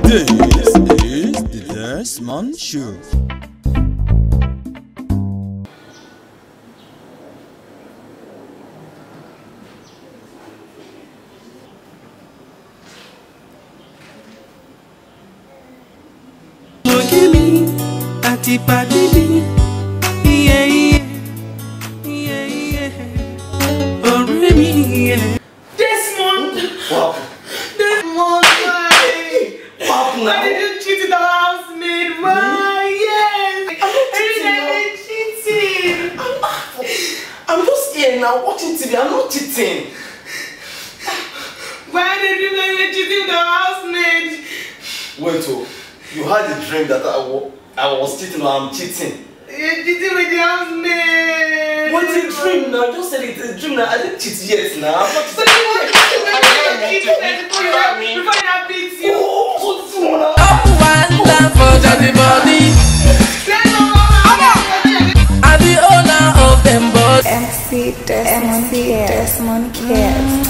This is the Desmond Show. Desmond! What? Desmond, why did you cheat in the housemaid? Why? Yes! I'm not cheating! I'm just here now watching TV. I'm not cheating. Why did you make me cheat in the housemaid? Wait, oh, you had a dream that I was cheating or I'm cheating. You're cheating with the housemaid! What's a dream now? You just said it's a dream now. I didn't cheat yet now. I'm not So you want to cheat before you have beat you? Oh, what's this one now? One time for Jazzy Body. I'm the owner of them boys. MC Desmond Cares.